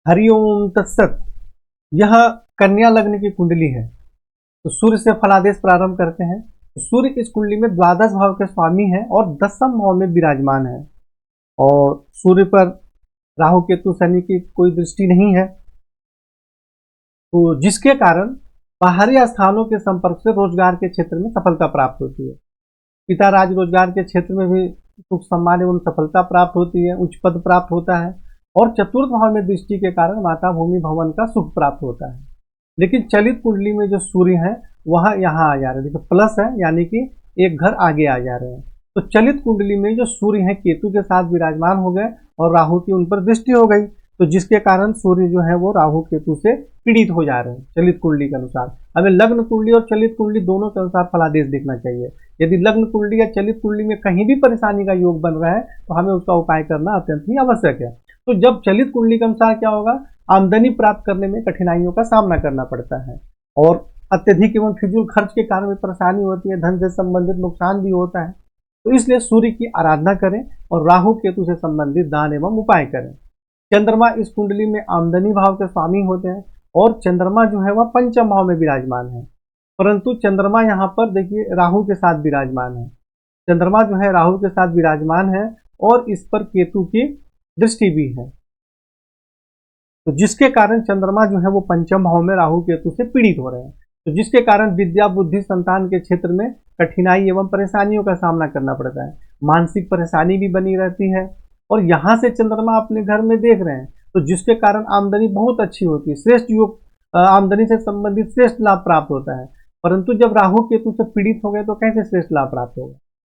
हरिओम तत्सत। यह कन्या लग्न की कुंडली है। तो सूर्य से फलादेश प्रारंभ करते हैं। तो सूर्य इस कुंडली में द्वादश भाव के स्वामी है और दसम भाव में विराजमान है। और सूर्य पर राहु केतु शनि की कोई दृष्टि नहीं है, तो जिसके कारण बाहरी स्थानों के संपर्क से रोजगार के क्षेत्र में सफलता प्राप्त होती है। पिता राज रोजगार के क्षेत्र में भी सुख सम्मान एवं सफलता प्राप्त होती है, उच्च पद प्राप्त होता है। और चतुर्थ भाव में दृष्टि के कारण माता भूमि भवन का सुख प्राप्त होता है। लेकिन चलित कुंडली में जो सूर्य है वह यहाँ आ जा रहे हैं, देखिए प्लस है, यानी कि एक घर आगे आ जा रहे हैं। तो चलित कुंडली में जो सूर्य है केतु के साथ विराजमान हो गए और राहु की उन पर दृष्टि हो गई, तो जिसके कारण सूर्य जो है वो राहु केतु से पीड़ित हो जा रहे हैं चलित कुंडली के अनुसार। हमें लग्न कुंडली और चलित कुंडली दोनों के अनुसार फलादेश देखना चाहिए। यदि लग्न कुंडली या चलित कुंडली में कहीं भी परेशानी का योग बन रहा है तो हमें उसका उपाय करना अत्यंत ही आवश्यक है। तो जब चलित कुंडली के अनुसार क्या होगा, आमदनी प्राप्त करने में कठिनाइयों का सामना करना पड़ता है और अत्यधिक एवं फिजूल खर्च के कारण भी परेशानी होती है, धन से संबंधित नुकसान भी होता है। तो इसलिए सूर्य की आराधना करें और राहु केतु से संबंधित दान एवं उपाय करें। चंद्रमा इस कुंडली में आमदनी भाव के स्वामी होते हैं और चंद्रमा जो है वह पंचम भाव में विराजमान है, परंतु चंद्रमा यहाँ पर देखिए राहु के साथ विराजमान है। चंद्रमा जो है राहु के साथ विराजमान है और इस पर केतु की दृष्टि भी है, तो जिसके कारण चंद्रमा जो है वो पंचम भाव में राहु केतु से पीड़ित हो रहे हैं। तो जिसके कारण विद्या बुद्धि संतान के क्षेत्र में कठिनाई एवं परेशानियों का सामना करना पड़ता है, मानसिक परेशानी भी बनी रहती है। और यहाँ से चंद्रमा अपने घर में देख रहे हैं, तो जिसके कारण आमदनी बहुत अच्छी होती है, श्रेष्ठ योग, आमदनी से संबंधित श्रेष्ठ लाभ प्राप्त होता है। परंतु जब राहु केतु से पीड़ित हो गए तो कैसे श्रेष्ठ लाभ प्राप्त होगा।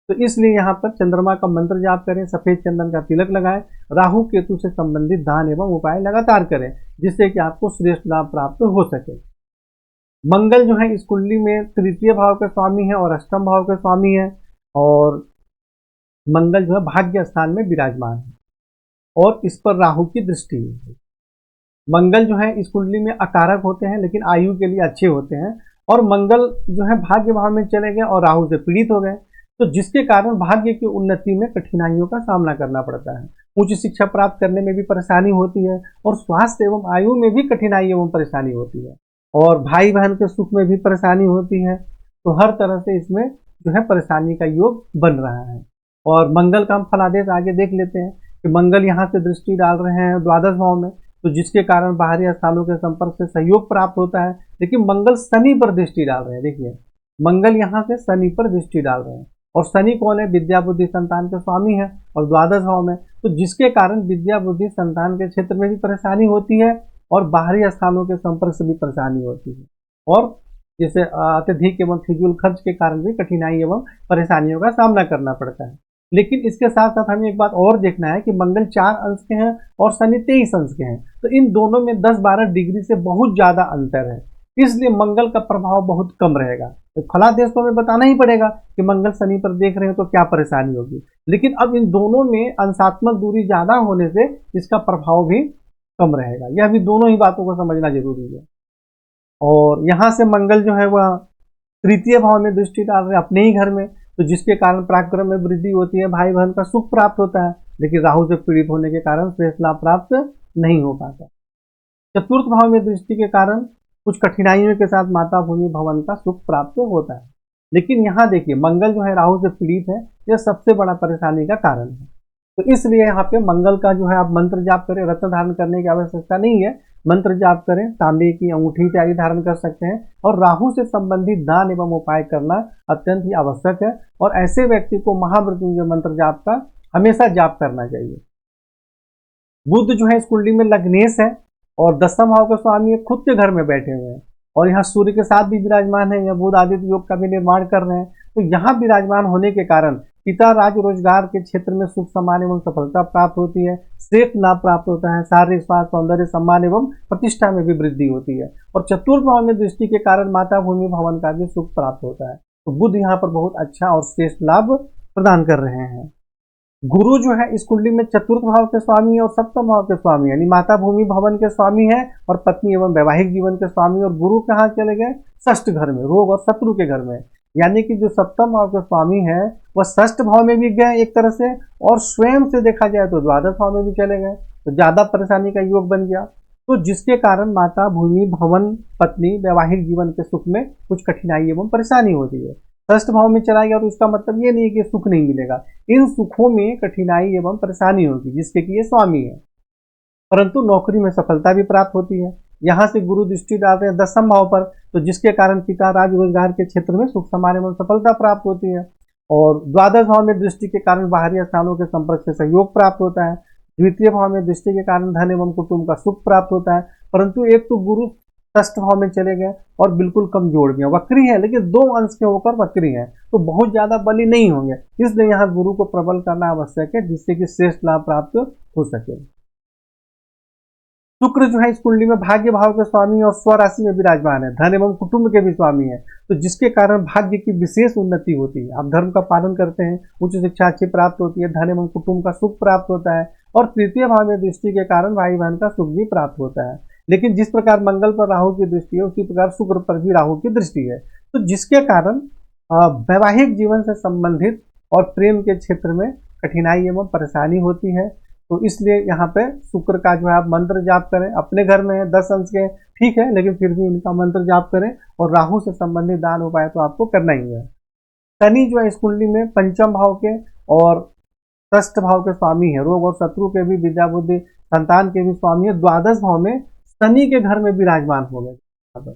तो इसलिए यहाँ पर चंद्रमा का मंत्र जाप करें, सफेद चंदन का तिलक लगाएं, राहु केतु से संबंधित दान एवं उपाय लगातार करें, जिससे कि आपको श्रेष्ठ लाभ प्राप्त हो सके। मंगल जो है इस कुंडली में तृतीय भाव के स्वामी है और अष्टम भाव के स्वामी है, और मंगल जो है भाग्य स्थान में विराजमान है और इस पर राहु की दृष्टि है। मंगल जो है इस कुंडली में अकारक होते हैं लेकिन आयु के लिए अच्छे होते हैं, और मंगल जो है भाग्य भाव में चले गए और राहु से पीड़ित हो गए, तो जिसके कारण भाग्य की उन्नति में कठिनाइयों का सामना करना पड़ता है। उच्च शिक्षा प्राप्त करने में भी परेशानी होती है और स्वास्थ्य एवं आयु में भी कठिनाई एवं परेशानी होती है, और भाई बहन के सुख में भी परेशानी होती है। तो हर तरह से इसमें जो है परेशानी का योग बन रहा है। और मंगल का हम फलादेश आगे देख लेते हैं कि मंगल यहाँ से दृष्टि डाल रहे हैं द्वादश भाव में, तो जिसके कारण बाहरी स्थानों के संपर्क से सहयोग प्राप्त होता है। लेकिन मंगल शनि पर दृष्टि डाल रहे हैं, देखिए मंगल यहाँ से शनि पर दृष्टि डाल रहे हैं, और शनि कौन है, विद्या बुद्धि संतान के स्वामी है और द्वादश भाव में, तो जिसके कारण विद्या बुद्धि संतान के क्षेत्र में भी परेशानी होती है और बाहरी स्थानों के संपर्क से भी परेशानी होती है, और जैसे अत्यधिक एवं फिजूल खर्च के कारण भी कठिनाई एवं परेशानियों का सामना करना पड़ता है। लेकिन इसके साथ साथ हमें एक बात और देखना है कि मंगल 4 अंश के हैं और शनि 23 अंश के हैं, तो इन दोनों में 10-12 डिग्री से बहुत ज्यादा अंतर है, इसलिए मंगल का प्रभाव बहुत कम रहेगा। तो फलादेश तो हमें बताना ही पड़ेगा कि मंगल शनि पर देख रहे हैं तो क्या परेशानी होगी, लेकिन अब इन दोनों में अंशात्मक दूरी ज्यादा होने से इसका प्रभाव भी कम रहेगा। यह भी दोनों ही बातों को समझना जरूरी है। और यहाँ से मंगल जो है वह तृतीय भाव में दृष्टि डाल रहे हैं अपने ही घर में, तो जिसके कारण पराक्रम में वृद्धि होती है, भाई बहन का सुख प्राप्त होता है, लेकिन राहु से पीड़ित होने के कारण श्रेष्ठ लाभ प्राप्त नहीं हो पाता। चतुर्थ भाव में दृष्टि के कारण कुछ कठिनाइयों के साथ माता भूमि भवन का सुख प्राप्त होता है। लेकिन यहाँ देखिए मंगल जो है राहु से पीड़ित है, यह सबसे बड़ा परेशानी का कारण है। तो इसलिए यहाँ पे मंगल का जो है आप मंत्र जाप करें, रत्न धारण करने की आवश्यकता नहीं है, मंत्र जाप करें, तांबे की अंगूठी इत्यादि धारण कर सकते हैं, और राहु से संबंधित दान एवं उपाय करना अत्यंत ही आवश्यक है। और ऐसे व्यक्ति को महामृत्युंजय मंत्र जाप का हमेशा जाप करना चाहिए। बुध जो है इस कुंडली में लग्नेश है और दसम भाव के स्वामी खुद के घर में बैठे हुए हैं, और यहाँ सूर्य के साथ भी विराजमान है, यह बुध आदित्य योग का भी निर्माण कर रहे हैं। तो यहाँ विराजमान होने के कारण पिता राज रोजगार के क्षेत्र में सुख सम्मान एवं सफलता प्राप्त होती है, श्रेष्ठ लाभ प्राप्त होता है, शारीरिक स्वास्थ्य सौंदर्य सम्मान एवं प्रतिष्ठा में भी वृद्धि होती है, और चतुर्थ भाव में दृष्टि के कारण माता भूमि भवन का भी सुख प्राप्त होता है। तो बुध यहाँ पर बहुत अच्छा और श्रेष्ठ लाभ प्रदान कर रहे हैं। गुरु जो है इस कुंडली में चतुर्थ भाव के स्वामी और सप्तम भाव के स्वामी, यानी माता भूमि भवन के स्वामी है और पत्नी एवं वैवाहिक जीवन के स्वामी। और गुरु कहाँ चले गए, षष्ठ घर में, रोग और शत्रु के घर में, यानी कि जो सप्तम भाव के स्वामी है वह षष्ठ भाव में भी गए एक तरह से, और स्वयं से देखा जाए तो द्वादश भाव में भी चले गए, तो ज्यादा परेशानी का योग बन गया। तो जिसके कारण माता, भूमि, भवन, पत्नी, वैवाहिक जीवन के सुख में कुछ कठिनाई एवं परेशानी होती है। षष्ठ भाव में चला गया तो इसका मतलब ये नहीं कि सुख नहीं मिलेगा, इन सुखों में कठिनाई एवं परेशानी होगी जिसके कि ये स्वामी है। परंतु नौकरी में सफलता भी प्राप्त होती है। यहाँ से गुरु दृष्टि डालते हैं दसम भाव पर, तो जिसके कारण पिता, राज, रोजगार के क्षेत्र में सुख समाने एवं सफलता प्राप्त होती है। और द्वादश भाव में दृष्टि के कारण बाहरी स्थानों के संपर्क से सहयोग प्राप्त होता है। द्वितीय भाव में दृष्टि के कारण धन एवं कुटुंब का सुख प्राप्त होता है। परंतु एक तो गुरु षष्ठ भाव में चले गए और बिल्कुल कमजोर भी है, वक्री है, लेकिन 2 अंश के होकर वक्री है, तो बहुत ज्यादा बली नहीं होंगे। इसलिए यहाँ गुरु को प्रबल करना आवश्यक है जिससे कि श्रेष्ठ लाभ प्राप्त हो सके। शुक्र जो है इस कुंडली में भाग्य भाव के स्वामी और स्वराशि में विराजमान है, धन एवं कुटुंब के भी स्वामी है, तो जिसके कारण भाग्य की विशेष उन्नति होती है। आप धर्म का पालन करते हैं, उच्च शिक्षा अच्छी प्राप्त होती है, धन एवं कुटुंब का सुख प्राप्त होता है, और तृतीय भाव में दृष्टि के कारण भाई बहन का सुख भी प्राप्त होता है। लेकिन जिस प्रकार मंगल पर राहु की दृष्टि है, उसी प्रकार शुक्र पर भी राहु की दृष्टि है, तो जिसके कारण वैवाहिक जीवन से संबंधित और प्रेम के क्षेत्र में कठिनाई एवं परेशानी होती है। तो इसलिए यहाँ पे शुक्र का जो है आप मंत्र जाप करें। अपने घर में 10 अंश के ठीक है, लेकिन फिर भी इनका मंत्र जाप करें, और राहु से संबंधित दान उपाय तो आपको करना ही है। शनि जो है इस कुंडली में पंचम भाव के और षष्ठ भाव के स्वामी है, रोग और शत्रु के भी, विद्या बुद्धि संतान के भी स्वामी है। द्वादश भाव में शनि के घर में विराजमान हो गए,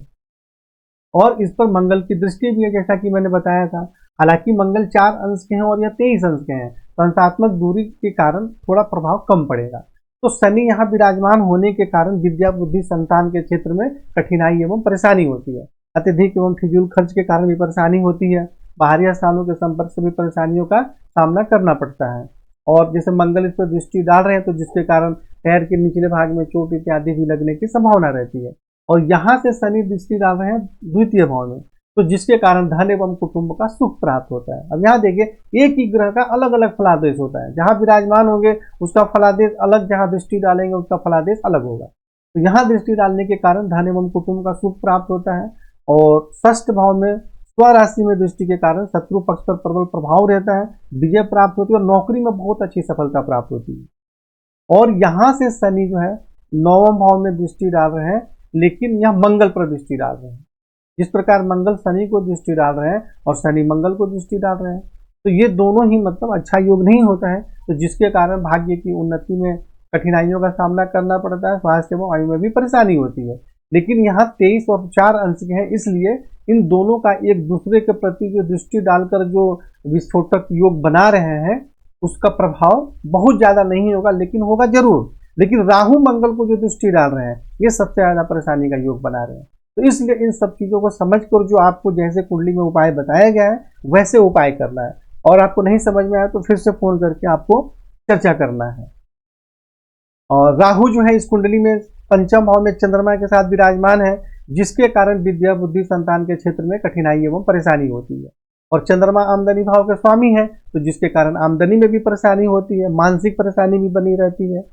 और इस पर मंगल की दृष्टि भी है जैसा कि मैंने बताया था। हालांकि मंगल 4 अंश के हैं और यह 23 अंश के हैं, तो अंशात्मक दूरी के कारण थोड़ा प्रभाव कम पड़ेगा। तो शनि यहाँ विराजमान होने के कारण विद्या बुद्धि संतान के क्षेत्र में कठिनाई एवं परेशानी होती है। अत्यधिक एवं फिजूल खर्च के कारण भी परेशानी होती है। बाहरी स्थानों के संपर्क से भी परेशानियों का सामना करना पड़ता है। और जैसे मंगल इस पर दृष्टि डाल रहे हैं, तो जिसके कारण पैर के निचले भाग में चोट इत्यादि भी लगने की संभावना रहती है। और यहाँ से शनि दृष्टि डाल रहे हैं द्वितीय भाव में, तो जिसके कारण धन एवं कुटुंब का सुख प्राप्त होता है। अब यहाँ देखिए, एक ही ग्रह का अलग अलग फलादेश होता है, जहां विराजमान होंगे उसका फलादेश अलग, जहां दृष्टि डालेंगे उसका फलादेश अलग होगा। तो यहाँ दृष्टि डालने के कारण धन एवं कुटुंब का सुख प्राप्त होता है। और षष्ठ भाव में स्वराशि में दृष्टि के कारण शत्रु पक्ष पर प्रबल प्रभाव रहता है, विजय प्राप्त होती है, और नौकरी में बहुत अच्छी सफलता प्राप्त होती है। और यहाँ से शनि जो है 9वें भाव में दृष्टि डाल रहे हैं, लेकिन यह मंगल पर दृष्टि डाल रहे हैं। जिस प्रकार मंगल शनि को दृष्टि डाल रहे हैं और शनि मंगल को दृष्टि डाल रहे हैं, तो ये दोनों ही मतलब अच्छा योग नहीं होता है, तो जिसके कारण भाग्य की उन्नति में कठिनाइयों का सामना करना पड़ता है, स्वास्थ्य एवं आयु में भी परेशानी होती है। लेकिन यहाँ 23 और 4 अंश के हैं, इसलिए इन दोनों का एक दूसरे के प्रति जो दृष्टि डालकर जो विस्फोटक योग बना रहे हैं, उसका प्रभाव बहुत ज्यादा नहीं होगा, लेकिन होगा जरूर। लेकिन राहु मंगल को जो दृष्टि डाल रहे हैं, ये सबसे ज्यादा परेशानी का योग बना रहे हैं। तो इसलिए इन सब चीजों को समझकर जो आपको जैसे कुंडली में उपाय बताया गया है वैसे उपाय करना है, और आपको नहीं समझ में आया तो फिर से फोन करके आपको चर्चा करना है। और राहु जो है इस कुंडली में पंचम भाव में चंद्रमा के साथ विराजमान है, जिसके कारण विद्या बुद्धि संतान के क्षेत्र में कठिनाई एवं परेशानी होती है। और चंद्रमा आमदनी भाव के स्वामी है, तो जिसके कारण आमदनी में भी परेशानी होती है, मानसिक परेशानी भी बनी रहती है।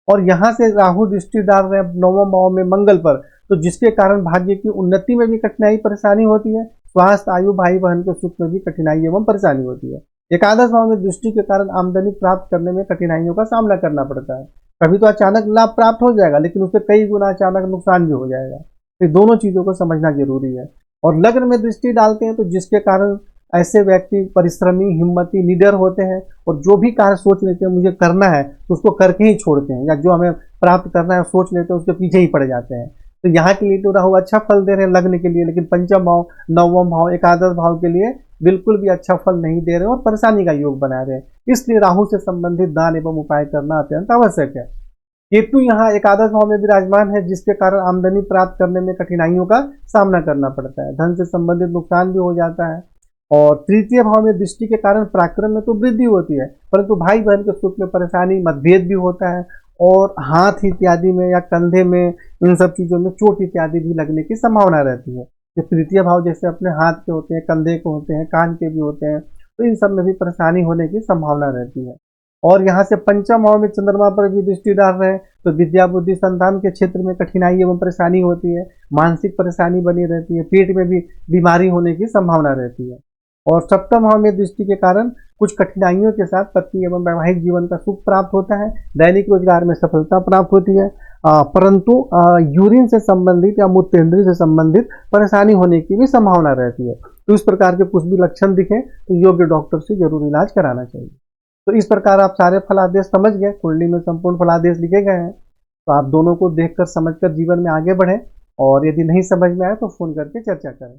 और यहाँ से राहु दृष्टि डाल रहे हैं 9वें भाव में मंगल पर, तो जिसके कारण भाग्य की उन्नति में भी कठिनाई परेशानी होती है, स्वास्थ्य, आयु, भाई बहन के सुख में भी कठिनाई एवं परेशानी होती है। एकादश भाव में दृष्टि के कारण आमदनी प्राप्त करने में कठिनाइयों का सामना करना पड़ता है। कभी तो अचानक लाभ प्राप्त हो जाएगा, लेकिन उससे कई गुना अचानक नुकसान भी हो जाएगा। तो दोनों चीजों को समझना जरूरी है। और लग्न में दृष्टि डालते हैं, तो जिसके कारण ऐसे व्यक्ति परिश्रमी, हिम्मती, निडर होते हैं, और जो भी कार्य सोच लेते हैं मुझे करना है तो उसको करके ही छोड़ते हैं, या जो हमें प्राप्त करना है सोच लेते हैं उसके पीछे ही पड़ जाते हैं। तो यहाँ के लिए तो राहु अच्छा फल दे रहे हैं लग्न के लिए, लेकिन पंचम भाव, 9वां भाव, एकादश भाव के लिए बिल्कुल भी अच्छा फल नहीं दे रहे और परेशानी का योग बना रहे हैं। इसलिए राहु से संबंधित दान एवं उपाय करना अत्यंत आवश्यक है। केतु यहाँ एकादश भाव में विराजमान है, जिसके कारण आमदनी प्राप्त करने में कठिनाइयों का सामना करना पड़ता है, धन से संबंधित नुकसान भी हो जाता है। और तृतीय भाव में दृष्टि के कारण पराक्रम में तो वृद्धि होती है, परंतु भाई बहन के सुख में परेशानी, मतभेद भी होता है, और हाथ इत्यादि में या कंधे में, इन सब चीजों में चोट इत्यादि भी लगने की संभावना रहती है। जो तृतीय भाव जैसे अपने हाथ के होते हैं, कंधे के होते हैं, कान के भी होते हैं, तो इन सब में भी परेशानी होने की संभावना रहती है। और यहाँ से पंचम भाव में चंद्रमा पर भी दृष्टि डाल रहे हैं, तो विद्या बुद्धि संतान के क्षेत्र में कठिनाई एवं परेशानी होती है, मानसिक परेशानी बनी रहती है, पेट में भी बीमारी होने की संभावना रहती है। और सप्तम भाव में दृष्टि के कारण कुछ कठिनाइयों के साथ पत्नी एवं वैवाहिक जीवन का सुख प्राप्त होता है, दैनिक रोजगार में सफलता प्राप्त होती है। परंतु यूरिन से संबंधित या मूत्रकेंद्री से संबंधित परेशानी होने की भी संभावना रहती है। तो इस प्रकार के कुछ भी लक्षण दिखे तो योग्य डॉक्टर से जरूर इलाज कराना चाहिए। तो इस प्रकार आप सारे फलादेश समझ गए, कुंडली में संपूर्ण फलादेश लिखे गए हैं। तो आप दोनों को देखकर समझकर जीवन में आगे बढ़ें, और यदि नहीं समझ में आए तो फोन करके चर्चा करें।